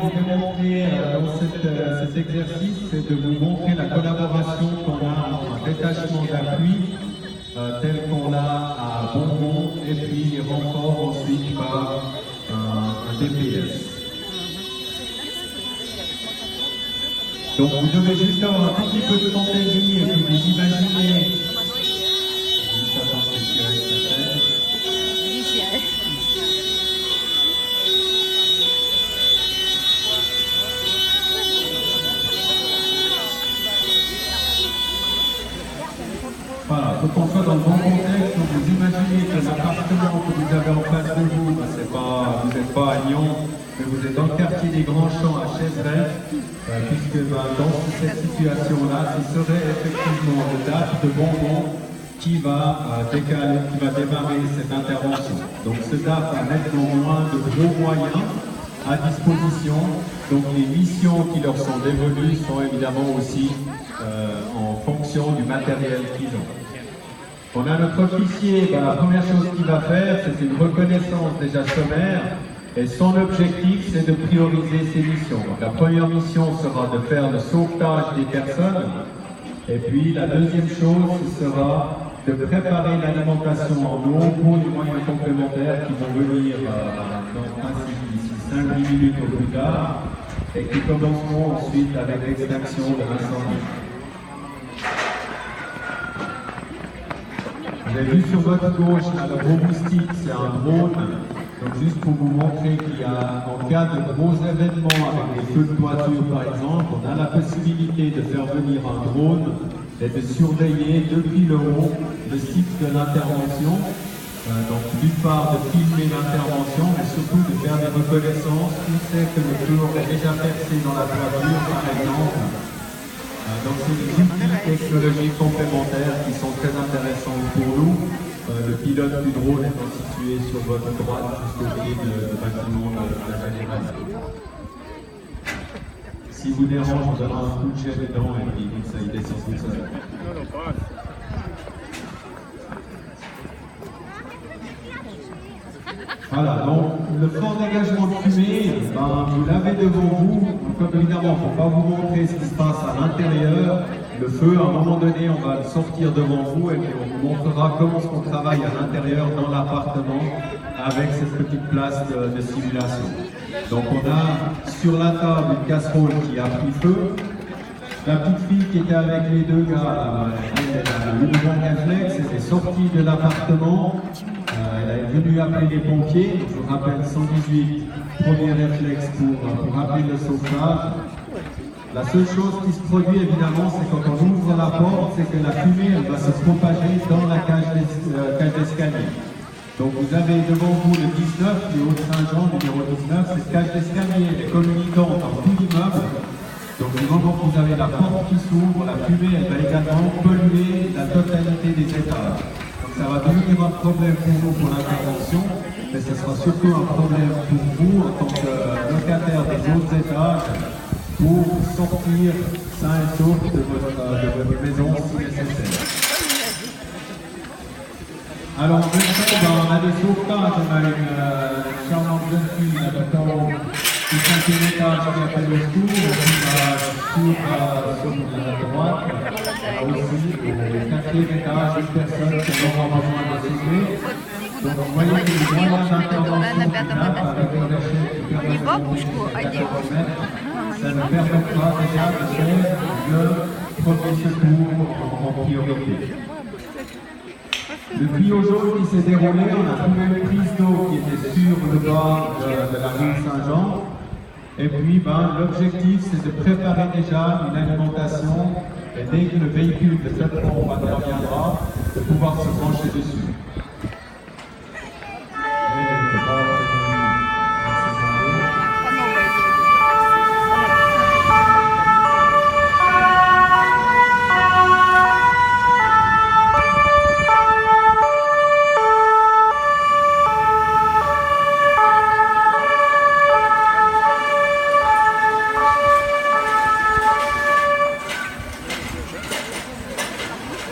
vous démontrer dans cet exercice, c'est de vous montrer la collaboration qu'on a entre un détachement d'appui tel qu'on l'a à Bonbon et puis les renforts ensuite par un DPS. Donc vous devez juste avoir un petit peu de fantaisie et puis vous imaginez. Voilà, il faut qu'on soit dans le bon contexte. Donc vous imaginez que l'appartement que vous avez en face de vous, ben, vous n'êtes pas à Lyon, mais vous êtes dans le quartier des Grands Champs à Cheseret, puisque ben, dans cette situation-là, ce serait effectivement le DAF de Bonbon qui va démarrer cette intervention. Donc ce DAF va mettre au moins de gros moyens à disposition. Donc les missions qui leur sont dévolues sont évidemment aussi en fonction du matériel qu'ils ont. On a notre officier, ben, la première chose qu'il va faire, c'est une reconnaissance déjà sommaire, et son objectif, c'est de prioriser ses missions. Donc, la première mission sera de faire le sauvetage des personnes, et puis la deuxième chose, ce sera de préparer l'alimentation en eau pour les moyens complémentaires qui vont venir dans le principe d'ici 5-10 minutes au plus tard, et qui commenceront ensuite avec l'extinction de l'incendie. Vous avez vu sur votre gauche, le gros moustique, c'est un drone. Donc juste pour vous montrer qu'il y a, en cas de gros événements avec des feux de toiture par exemple, on a la possibilité de faire venir un drone et de surveiller depuis le haut le site de l'intervention. Donc d'une part de filmer l'intervention, mais surtout de faire des reconnaissances. On sait que le feu aurait déjà percé dans la toiture par exemple. Donc c'est des outils technologiques complémentaires qui sont très intéressants pour nous. Le pilote du drone étant situé sur votre droite, juste au pied du bâtiment de la génération. Si vous dérange, on donnera un coup de jet dedans et puis ça y descend tout seul. Voilà, donc le fort dégagement de fumée, ben, vous l'avez devant vous. Comme évidemment, il ne faut pas vous montrer ce qui se passe à l'intérieur. Le feu, à un moment donné, on va le sortir devant vous et puis on vous montrera comment on travaille à l'intérieur dans l'appartement avec cette petite place de simulation. Donc on a sur la table une casserole qui a pris feu. La petite fille qui était avec les deux gars, elle a eu le bon réflexe, elle est sortie de l'appartement. Elle est venue appeler les pompiers. Je vous rappelle 118, premier réflexe pour appeler le sauvetage. La seule chose qui se produit évidemment, c'est quand on ouvre la porte, c'est que la fumée elle va se propager dans la cage d'escalier. Donc vous avez devant vous le 19, du Haut-Saint-Jean, numéro 19, cette cage d'escalier, elle est communicante dans tout l'immeuble. Donc du moment que vous avez la porte qui s'ouvre, la fumée elle va également polluer la totalité des étages. Donc ça va devenir un problème pour nous pour l'intervention, mais ce sera surtout un problème pour vous en tant que locataire des autres étages pour sortir sain et sauf de votre maison si nécessaire. Alors en même temps, on a des sauvetages, on a une charmante jeune fille habitant du 5e étage qui appelle au secours, et puis sur la droite, on a aussi au 4e étage une personne qui aura besoin de sauver. Donc vous voyez que les moyens d'intervention avec le réchec ça ne permettra déjà de faire le premier secours en priorité. Le tuyau jaune qui s'est déroulé, on a trouvé une prise d'eau qui était sur le bas de la rue Saint-Jean. Et puis l'objectif c'est de préparer déjà une alimentation et dès que le véhicule de cette pompe interviendra, de pouvoir se brancher dessus.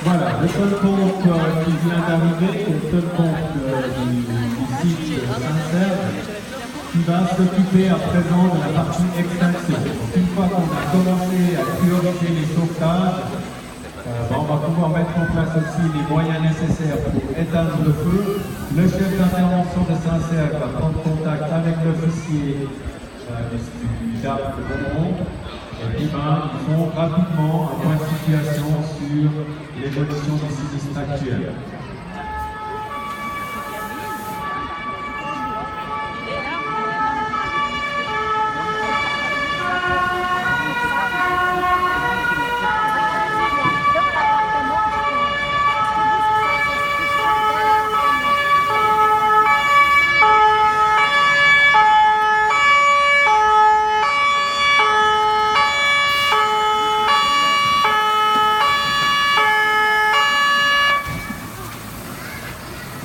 Voilà, le seul pompe qui vient d'arriver, c'est le seul pompe du site de Saint-Serge, qui va s'occuper à présent de la partie extinction. Donc, une fois qu'on a commencé à prioriser les sauvetages, on va pouvoir mettre en place aussi les moyens nécessaires pour éteindre le feu. Le chef d'intervention de Saint-Cergue va prendre contact avec l'officier du DAP de Beaumont. Et puis, ils font rapidement un point de situation sur l'évolution du sinistre actuel.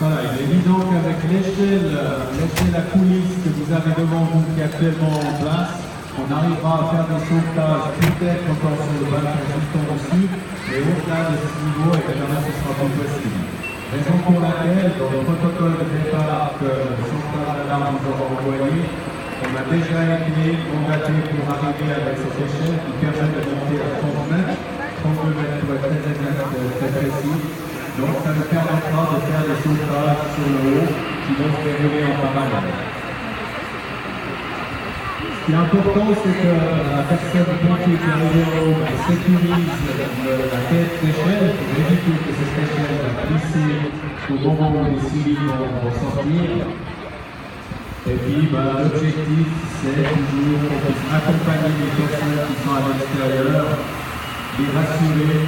Voilà, il est évident qu'avec l'échelle à coulisses que vous avez devant vous, qui est actuellement en place, on arrivera à faire des sauvetages peut-être encore sur le balcon juste en dessus, mais au-delà de ce niveau, évidemment, ce ne sera pas possible. Raison pour laquelle, dans le protocole de départ que le sauvetage d'alarme nous aura envoyé, on a déjà été mandaté pour arriver avec cette échelle qui permet de monter à 30 mètres, 32 mètres pour être très exact, très précis. Donc ça nous permettra de faire des sauvetages sur le haut qui vont se dérouler en parallèle. Ce qui est important, c'est que la personne pompier qui arrive en haut sécurise la tête d'échelle pour éviter que cette échelle va glisser au moment où les civils vont sortir. Et puis l'objectif, c'est toujours qu'on puisse accompagner les personnes qui sont à l'extérieur, les rassurer.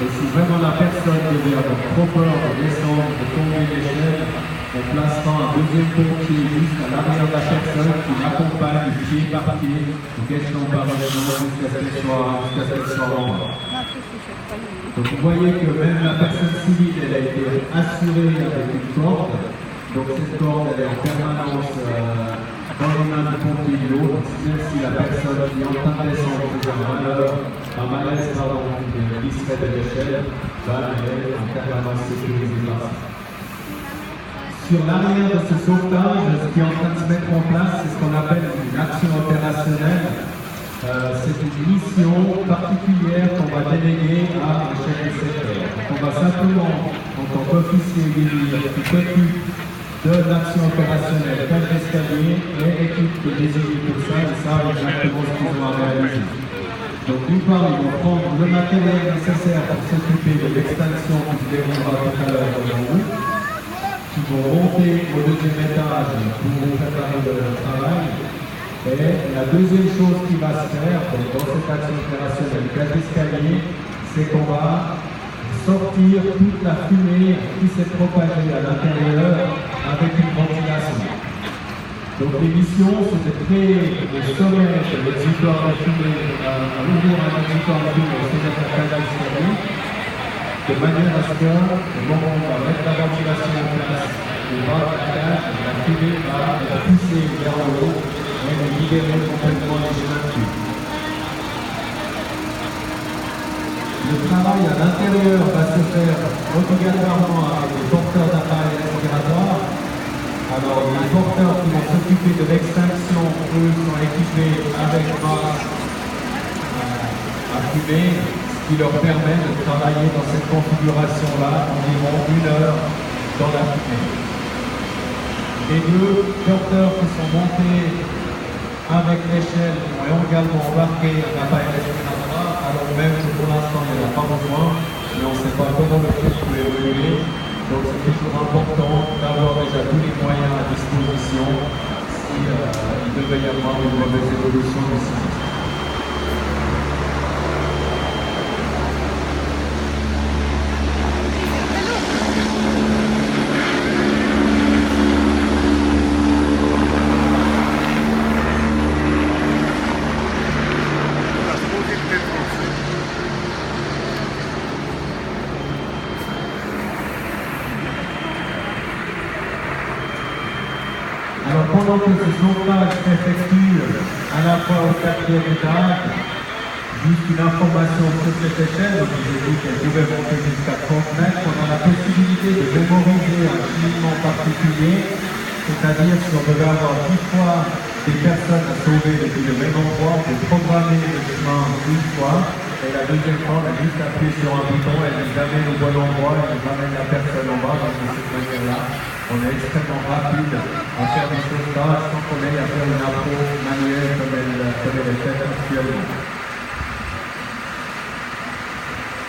Et si vraiment la personne devait avoir trop peur de descendre, de tomber l'échelle, on placera un deuxième pompier juste à l'arrière de la personne qui l'accompagne pied par pied, ou échelon par échelon, jusqu'à ce qu'elle soit en bas. Donc vous voyez que même la personne civile, elle a été assurée avec une corde. Donc cette corde, elle est en permanence dans les mains du pompier de l'eau. Même si la personne qui est en train de descendre un malaise qui glisserait de l'échelle, elle est en permanence sécurisée par ça. Sur l'arrière de ce sauvetage, ce qui est en train de se mettre en place, c'est ce qu'on appelle une action opérationnelle. C'est une mission particulière qu'on va déléguer à l'échelle du secteur. Donc on va simplement, en tant qu'officier qui s'occupe de l'action opérationnelle, cage d'escalier, et équipe qui est désignée pour ça, ils savent exactement ce qu'ils ont à réaliser. Donc d'une part, ils vont prendre le matériel nécessaire pour s'occuper de l'extinction qui se déroulera tout à l'heure devant vous, qui vont monter au deuxième étage pour préparer le travail. Et la deuxième chose qui va se faire dans cette action opérationnelle cage d'escalier, c'est qu'on va sortir toute la fumée qui s'est propagée à l'intérieur avec une ventilation. Donc les missions, c'est de créer le sommet de l'exutoire de fumée, ouvrir un exutoire de fumée au sommet de la cage d'escalier, de manière à ce que, au moment où on va mettre la ventilation en place, au bas de la cage, la fumée va pousser vers le haut et va libérer complètement les gélatines. Le travail à l'intérieur va se faire obligatoirement avec les porteurs d'appareils respiratoires. Alors, les porteurs qui vont s'occuper de l'extinction, eux, sont équipés avec masque à fumée, ce qui leur permet de travailler dans cette configuration-là environ 1 heure dans la fumée. Les deux porteurs qui sont montés avec l'échelle ont également embarqué un appareil respiratoire, alors même que pour l'instant il n'y en a pas besoin, mais on ne sait pas comment le truc peut évoluer. Donc c'est toujours important d'avoir déjà tous les moyens à disposition si il devait y avoir une mauvaise évolution du sinistre. Alors pendant que ce sauvetage s'effectue à la fois au 4e étage, juste une information sur cette échelle, je vous ai dit qu'elle pouvait monter jusqu'à 30 mètres, on a la possibilité de mémoriser un cheminement particulier c'est-à-dire si on devait avoir 10 fois des personnes à sauver depuis le même endroit, on peut programmer le chemin une fois, et la deuxième fois, on a juste appuyé sur un bouton, elle nous amène au bon endroit, elle nous amène la personne en bas, donc de cette manière-là, on est extrêmement rapide à faire des sauvetages sans qu'on ait à faire une approche manuelle comme elle est faite actuellement.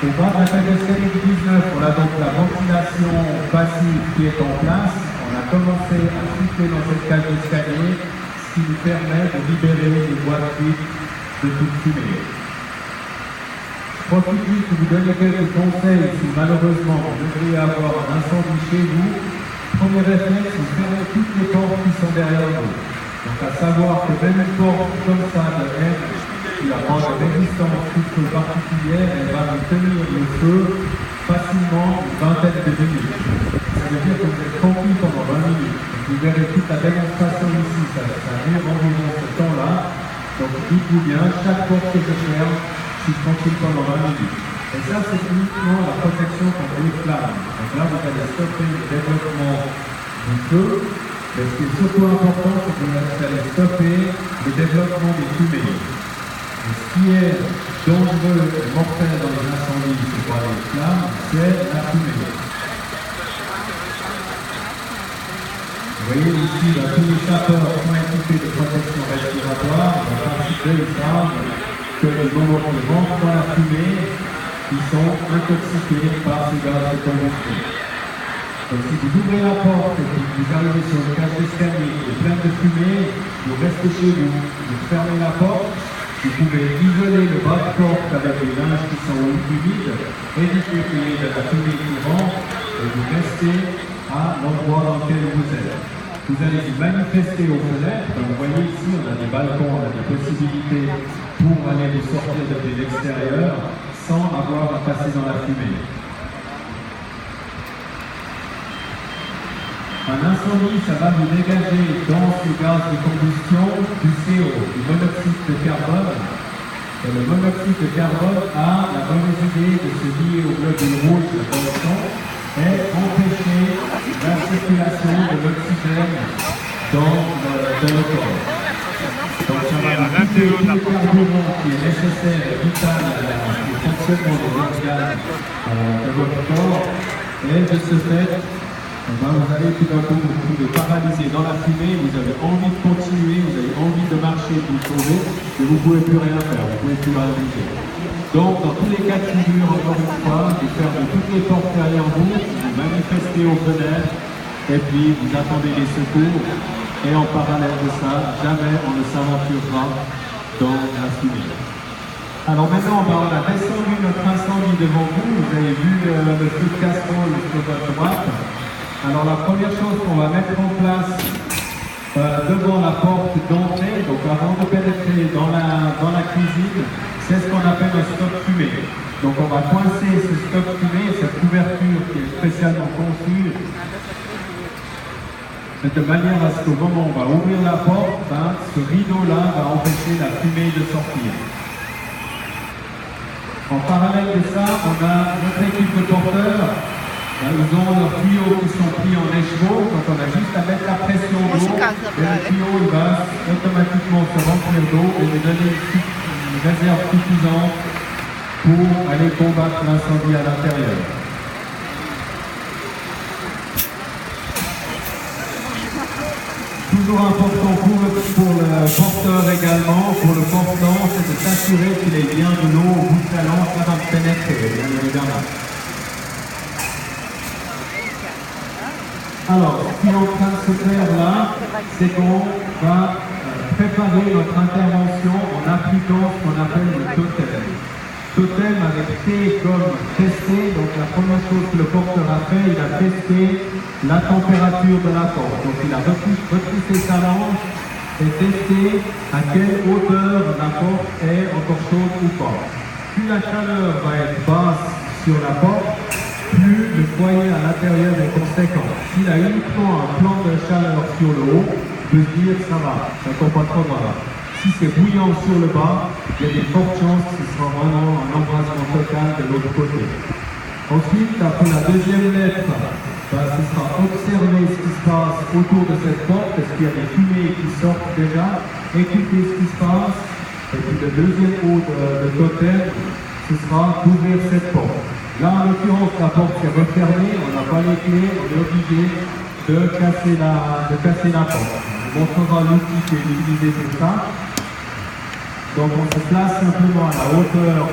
Au bas de la cage d'escalier du 19, on a donc la ventilation passive qui est en place. On a commencé à souffler dans cette cage d'escalier, ce qui nous permet de libérer les voies de fuite de toute fumée. Je profite juste de vous donner quelques conseils si malheureusement vous devriez avoir un incendie chez vous. Premier réflexe, vous fermez toutes les portes qui sont derrière vous. Donc à savoir que même une porte comme ça de M, qui n'a pas de résistance toute particulière, elle va vous tenir le feu facilement une vingtaine de minutes. Ça veut dire que vous êtes tranquille pendant 20 minutes. Donc, vous verrez toute la démonstration ici, ça dure environ ce temps-là. Donc dites-vous bien, chaque porte que je ferme, je suis tranquille pendant 20 minutes. Et ça, c'est uniquement la protection contre les flammes. Donc là, vous allez stopper le développement du feu. Mais ce qui est surtout important, c'est que vous allez stopper le développement des fumées. Et ce qui est dangereux et mortel dans les incendies, c'est pas les flammes, c'est la fumée. Vous voyez ici, tous les sapeurs sont équipés de protection respiratoire. On va participer, ils savent que les moments qui rentrent dans la fumée, ils sont intoxiqués par ce gaz de combustion. Donc si vous ouvrez la porte et que vous arrivez sur une cage d'escalier qui est pleine de fumée, vous restez chez vous, vous fermez la porte, vous pouvez isoler le bas de porte avec les linges qui sont humides, éviter qu'il y ait de la fumée qui rentre et vous restez à l'endroit dans lequel vous êtes. Vous allez vous manifester aux fenêtres. Donc vous voyez ici, on a des balcons, on a des possibilités pour aller vous sortir depuis l'extérieur sans avoir à passer dans la fumée. Un incendie, ça va vous dégager dans ce gaz de combustion du CO, du monoxyde de carbone. Et le monoxyde de carbone a la mauvaise idée de se lier au globule rouge de pollution et empêcher la circulation de l'oxygène dans le corps. Donc ça va vous couper tout le carburant qui est nécessaire et vital au fonctionnement des organes de votre corps. Et de ce fait, vous allez tout d'un coup vous trouver paralysé dans la fumée, vous avez envie de continuer, vous avez envie de marcher, de vous sauver, mais vous ne pouvez plus rien faire, vous ne pouvez plus rien bouger. Donc, dans tous les cas de figure, encore une fois, vous fermez toutes les portes derrière vous, vous manifestez aux fenêtres, et puis vous attendez les secours, et en parallèle de ça, jamais on ne s'aventurera dans la fumée. Alors maintenant, on a descendu notre incendie devant vous, vous avez vu le feu de casserole sur votre droite. Alors la première chose qu'on va mettre en place devant la porte d'entrée, donc avant de pénétrer dans la cuisine, c'est ce qu'on appelle un stop fumée. Donc on va coincer ce stop fumée, cette couverture qui est spécialement conçue, de manière à ce qu'au moment où on va ouvrir la porte, ce rideau-là va empêcher la fumée de sortir. En parallèle de ça, on a notre équipe de porteurs. Ils ont leurs tuyaux qui sont pris en écheveau, donc on a juste à mettre la pression d'eau et le tuyau il va automatiquement se remplir d'eau et nous donner une réserve suffisante pour aller combattre l'incendie à l'intérieur. Toujours important pour le porteur également, pour le portant, c'est de s'assurer qu'il ait bien de l'eau au bout de la lance avant de pénétrer, bien évidemment. Alors, ce qui est en train de se faire là, c'est qu'on va préparer notre intervention en appliquant ce qu'on appelle le totem. Totem avec T comme tester, donc la première chose que le porteur a fait, il a testé la température de la porte. Donc il a repoussé sa lampe et testé à quelle hauteur la porte est encore chaude ou pas. Plus la chaleur va être basse sur la porte, plus le foyer à l'intérieur est conséquent. S'il a uniquement un plan de chaleur sur le haut, on peut se dire ça va, ça ne tombe pas trop mal. Si c'est bouillant sur le bas, il y a des fortes chances que ce sera vraiment un embrasement total de l'autre côté. Ensuite, après la deuxième lettre ce sera observer ce qui se passe autour de cette porte, parce qu'il y a des fumées qui sortent déjà, écouter ce qui se passe, et puis le deuxième mot de totem, ce sera d'ouvrir cette porte. Là, en l'occurrence, la porte est refermée, on n'a pas les clés, on est obligé de casser la porte. On montrera l'outil qui est utilisé pour ça. Donc on se place simplement à la hauteur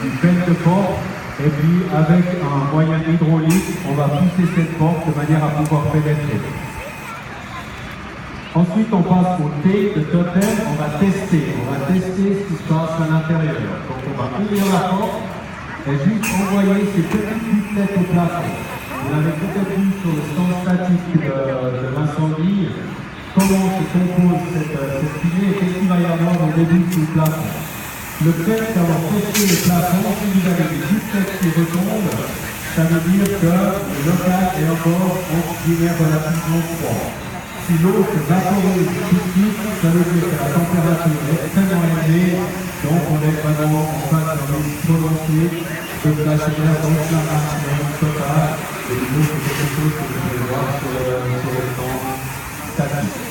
du pelle de porte, et puis avec un moyen hydraulique, on va pousser cette porte de manière à pouvoir pénétrer. Ensuite, on passe au T de totem, on va tester ce qui se passe à l'intérieur. Donc on va ouvrir la porte et juste envoyer ces petites gouttelettes au plafond. Vous l'avez peut-être vu sur le stand statique de l'incendie, comment se compose cette fumée et qu'est-ce qu'il va y avoir au début du plafond. Le fait d'avoir testé le plafond, si vous avez des gouttelettes qui retombent, ça veut dire que le local est encore oxygénaire relativement froid. Si l'eau se vaporise tout de suite, ça veut dire que la température est extrêmement élevée, donc on est vraiment en face d'un risque prononcé de flash d'air dans la maximum totale, et du coup c'est quelque chose que vous pouvez voir sur le stand statique.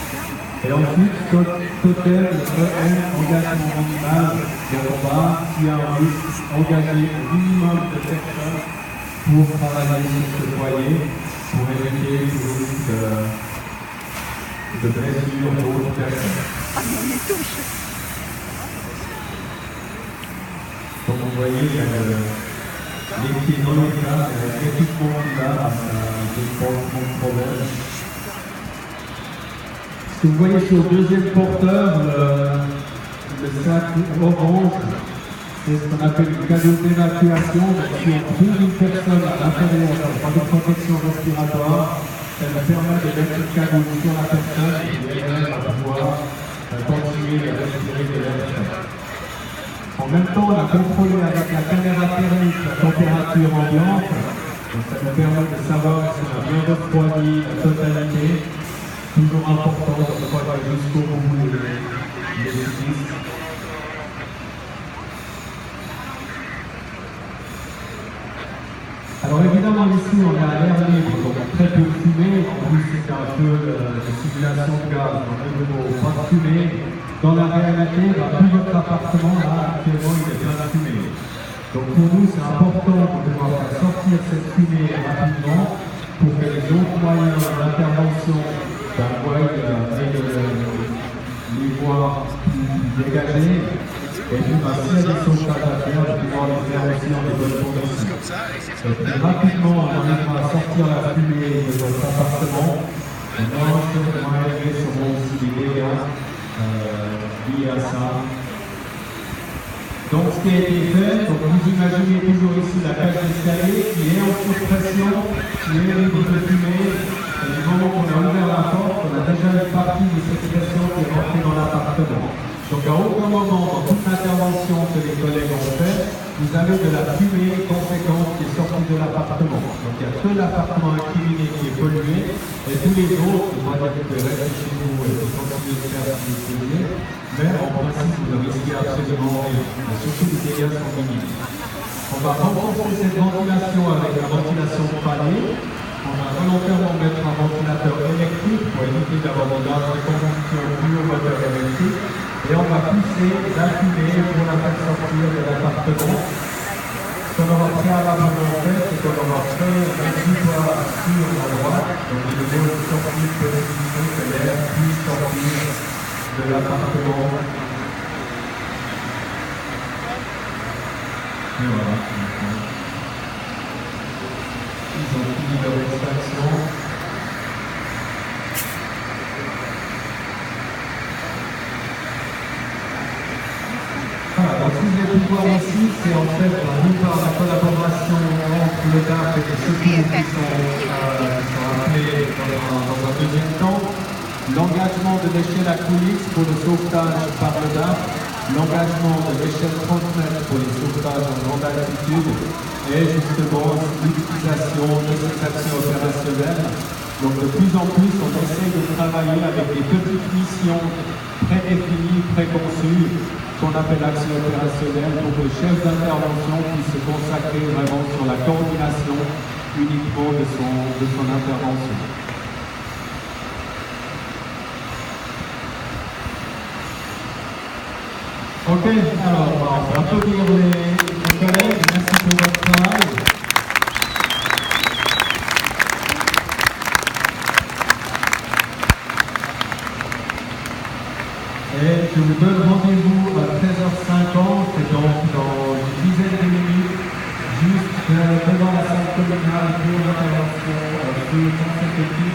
Et ensuite, totem, le EM, engagement minimal de combat, qui a un risque engagé au minimum de personnes pour travailler sur ce foyer, pour éviter le risque de blessure d'autres personnes. Donc vous voyez, il y a l'équilibre, l'équipement qui va, ça pose mon problème. Ce que vous voyez sur le deuxième porteur, le sac orange, c'est ce qu'on appelle une canot d'évacuation. Si on trouve une personne à l'intérieur, pas de protection respiratoire, ça nous permet de mettre une canot sur la personne et elle va pouvoir continuer à respirer de l'air frais. En même temps, on a contrôlé avec la caméra thermique la température ambiante, donc ça nous permet de savoir si on a bien refroidi la totalité. Toujours important de refroidir jusqu'au bout les cyclistes. Alors évidemment ici on est à l'air libre, donc très peu de fumée, en plus c'est un peu de simulation de gaz, donc de nouveau pas de fumée. Dans la réalité, tout votre appartement là actuellement il est plein de fumée. Donc pour nous c'est important de pouvoir faire sortir cette fumée rapidement pour que les autres moyens d'intervention les voir dégagés, et puis s'il y a des sauvetages à faire, de pouvoir les faire aussi dans les bonnes conditions. Et puis rapidement, on arrivera à sortir la fumée de votre appartement. Maintenant, je vais sûrement aussi des dégâts liés à ça. Donc ce qui a été fait, donc vous imaginez toujours ici la cage d'escalier qui est en surpression, qui est libre de fumée. Et du moment qu'on a ouvert la porte, on a déjà une partie de cette pression qui est rentrée dans l'appartement. Donc à aucun moment dans toute l'intervention que les collègues ont fait, vous avez de la fumée conséquente qui est sortie de l'appartement. Donc il n'y a que l'appartement incriminé qui est pollué, et tous les autres, on va dire que vous pouvez rester chez vous et continuer de faire ce que vous voulez, mais en principe vous ne risquez absolument rien. Et surtout les dégâts sont minimes. On va renforcer cette ventilation avec la ventilation de palier. On va volontairement mettre un ventilateur électrique pour éviter d'avoir des gaz de combustion plus au moteur électrique. Et on va pousser la fumée pour la faire sortir de l'appartement. Ce qu'on aura préalablement fait, c'est qu'on aura fait un exutoire sur la droite. Donc il y a une sortie de possibilité que l'air puisse sortir de l'appartement. Et voilà. Ils ont fini leur extraction. Voilà, donc ce que vous avez pu voir ici, c'est en fait d'une part la collaboration entre le DAF et les secours qui sont appelés dans un deuxième temps, l'engagement de l'échelle à coulisses pour le sauvetage par le DAF, l'engagement de l'échelle 30 mètres pour les sauvetages en grande altitude, et justement l'utilisation de cette action opérationnelle. Donc de plus en plus, on essaie de travailler avec des petites missions prédéfinies, préconçues, qu'on appelle action opérationnelle, pour que le chef d'intervention puisse se consacrer vraiment sur la coordination uniquement de son intervention. Ok, alors on va applaudir les collègues, merci pour votre travail. Et je vous donne rendez-vous à 13h50, et donc dans une dizaine de minutes, juste devant la salle communale pour l'intervention de cette équipe.